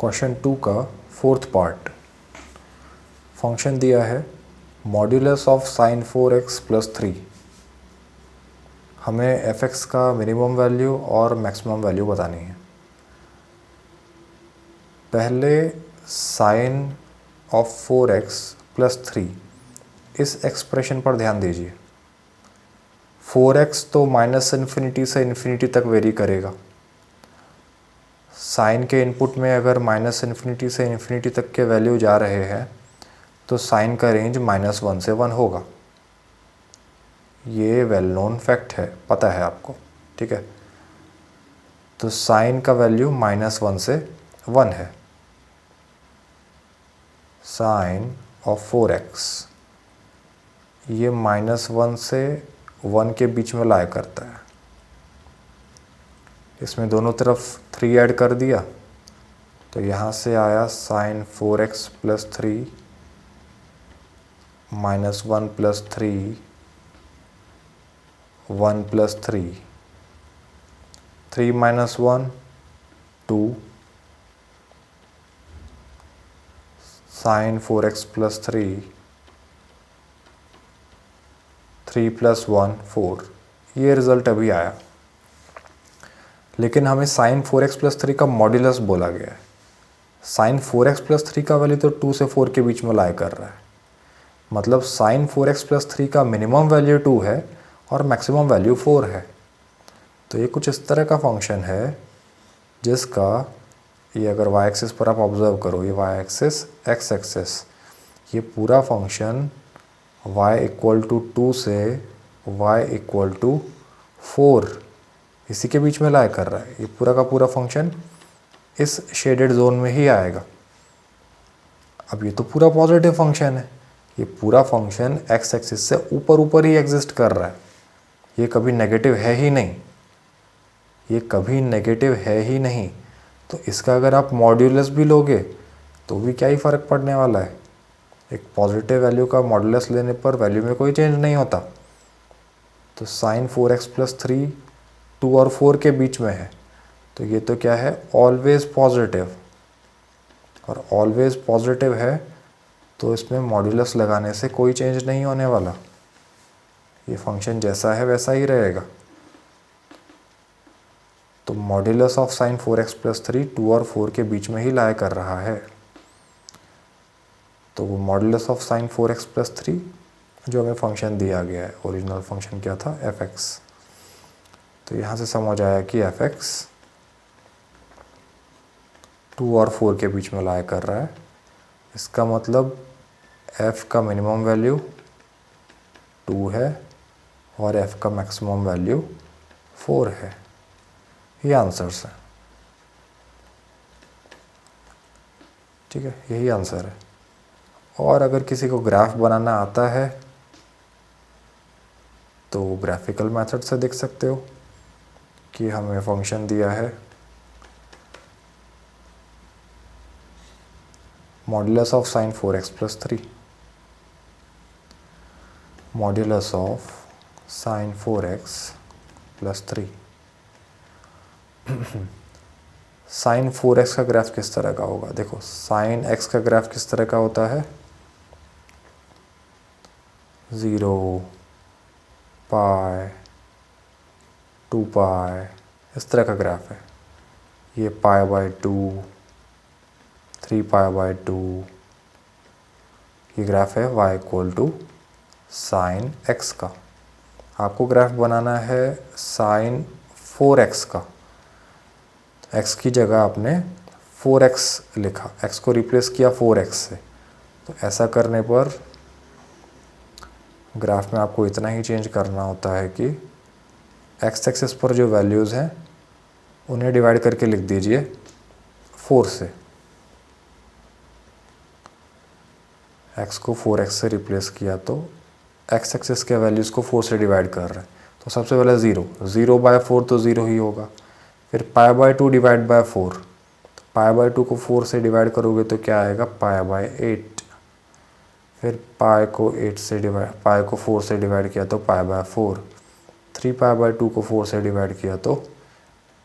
Question 2 का fourth part. Function दिया है modulus of sine 4x plus 3। हमें fx का मिनिमम वैल्यू और मैक्सिमम वैल्यू बतानी है। पहले साइन ऑफ 4x प्लस 3 इस एक्सप्रेशन पर ध्यान दीजिए। 4x तो माइनस इन्फिनिटी से इन्फिनिटी तक वेरी करेगा। साइन के इनपुट में अगर माइनस इन्फिनिटी से इन्फिनिटी तक के वैल्यू जा रहे हैं तो साइन का रेंज -1 से 1 होगा। ये वेल नोन फैक्ट है, पता है आपको, ठीक है। तो साइन का वैल्यू -1 से 1 है। साइन ऑफ 4x ये -1 से 1 के बीच में लाया करता है। इसमें दोनों तरफ 3 ऐड कर दिया तो यहाँ से आया sine 4x plus 3 -1 plus 3 1 plus 3 3 minus 1 2 sine 4x plus 3 3 plus 1 4। ये रिजल्ट अभी आया, लेकिन हमें साइन 4x प्लस 3 का मॉड्यूलस बोला गया है। साइन 4x प्लस 3 का वैल्यू तो 2 से 4 के बीच में लाया कर रहा है, मतलब साइन 4x प्लस 3 का मिनिमम वैल्यू 2 है और मैक्सिमम वैल्यू 4 है। तो ये कुछ इस तरह का फंक्शन है जिसका ये अगर y एक्सिस पर आप ऑब्जर्व करो, ये y एक्सिस x एक्सिस, ये पूरा फंक्शन y इक्वल टू 2 से y इक्वल टू 4 इसी के बीच में लाया कर रहा है। ये पूरा का पूरा फंक्शन इस शेडेड जोन में ही आएगा। अब ये तो पूरा पॉजिटिव फंक्शन है, ये पूरा फंक्शन x एक्सिस से ऊपर ऊपर ही एग्जिस्ट कर रहा है। ये कभी नेगेटिव है ही नहीं, ये कभी नेगेटिव है ही नहीं। तो इसका अगर आप मॉड्यूलस भी लोगे तो भी क्या ही फ़र्क पड़ने वाला है। एक पॉजिटिव वैल्यू का मॉड्यूलस लेने पर वैल्यू में कोई चेंज नहीं होता। तो साइन 4x प्लस 3 2 और 4 के बीच में है, तो ये तो क्या है, ऑलवेज पॉजिटिव। और ऑलवेज पॉजिटिव है तो इसमें मॉड्यूलस लगाने से कोई चेंज नहीं होने वाला। ये फंक्शन जैसा है वैसा ही रहेगा। तो modulus of sine 4x plus 3 2 और 4 के बीच में ही लाया कर रहा है। तो वो modulus of sine 4x plus 3 जो हमें फंक्शन दिया गया है, ओरिजिनल फंक्शन क्या था, fx। तो यहाँ से समझ आया कि fx 2 और 4 के बीच में लाया कर रहा है। इसका मतलब f का मिनिमम वैल्यू 2 है और f का मैक्सिमम वैल्यू 4 है। ये आंसर्स हैं, ठीक है, यही आंसर है। और अगर किसी को ग्राफ बनाना आता है तो ग्राफिकल मेथड से देख सकते हो कि हमें फंक्शन दिया है modulus of sine 4x plus 3, modulus of sine 4x plus 3। Sine 4x का ग्राफ किस तरह का होगा, देखो साइन x का ग्राफ किस तरह का होता है, 0 पाई 2 पाई इस तरह का ग्राफ है। ये π/2 3π/2 ये ग्राफ है y equal to sine x का। आपको ग्राफ बनाना है साइन 4x का। x की जगह आपने 4x लिखा, x को रिप्लेस किया 4x से। तो ऐसा करने पर ग्राफ में आपको इतना ही चेंज करना होता है कि x एक्सिस पर जो वैल्यूज़ हैं उन्हें डिवाइड करके लिख दीजिए 4 से। x को 4x से रिप्लेस किया तो x एक्सिस के वैल्यूज़ को 4 से डिवाइड कर रहे हैं। तो सबसे पहले 0/4 तो 0 ही होगा। फिर π/2 डिवाइड बाय 4, तो π/2 को 4 से डिवाइड करोगे तो क्या आएगा, π/8। फिर पाई को 4 से डिवाइड किया तो π/4। 3π/2 को 4 से डिवाइड किया तो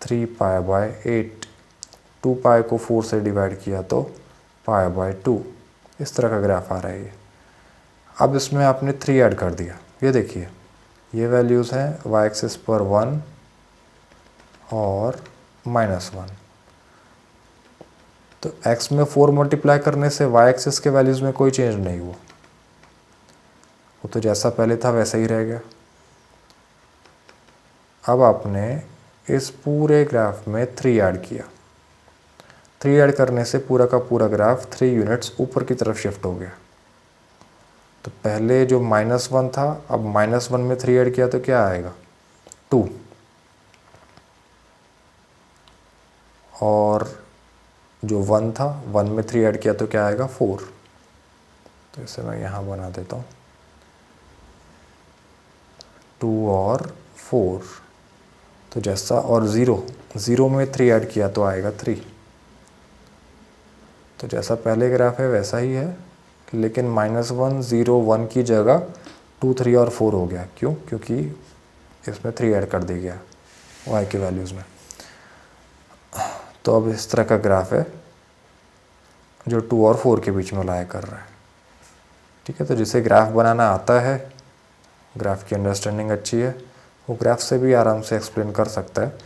3π/8। 2 पाई को 4 से डिवाइड किया तो π/2, इस तरह का ग्राफ आ रहा है ये। अब इसमें आपने 3 ऐड कर दिया, ये देखिए ये वैल्यूज़ हैं y एक्सिस पर 1 और -1। तो x में 4 मल्टीप्लाई करने से y एक्सिस के वैल्यूज़ में कोई चेंज नहीं हुआ, वो तो जैसा पहले था वैसा ही रह गया। अब आपने इस पूरे ग्राफ में 3 ऐड किया, 3 ऐड करने से पूरा का पूरा ग्राफ 3 यूनिट्स ऊपर की तरफ शिफ्ट हो गया। तो पहले जो -1 था, अब -1 में 3 ऐड किया तो क्या आएगा 2, और जो 1 था 1 में 3 ऐड किया तो क्या आएगा 4। तो इसे मैं यहाँ बना देता हूँ 2 और 4। तो जैसा, और 0 में 3 ऐड किया तो आएगा 3। तो जैसा पहले ग्राफ है वैसा ही है, लेकिन -1 0 1 की जगह 2 3 और 4 हो गया। क्यों? क्योंकि इसमें 3 ऐड कर दिया गया y के वैल्यूज़ में। तो अब इस तरह का ग्राफ है जो 2 और 4 के बीच में लाया कर रहा है। ठीक है, तो जिसे ग्राफ बनाना आता है, ग्राफ की अंडरस्टैंडिंग अच्छी है, वो ग्राफ से भी आराम से एक्सप्लेन कर सकता है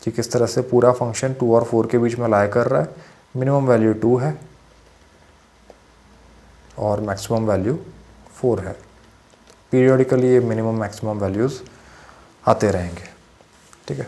कि किस तरह से पूरा फंक्शन 2 और 4 के बीच में लाया कर रहा है। मिनिमम वैल्यू 2 है और मैक्सिमम वैल्यू 4 है। पीरियोडिकली ये मिनिमम मैक्सिमम वैल्यूज़ आते रहेंगे। ठीक है।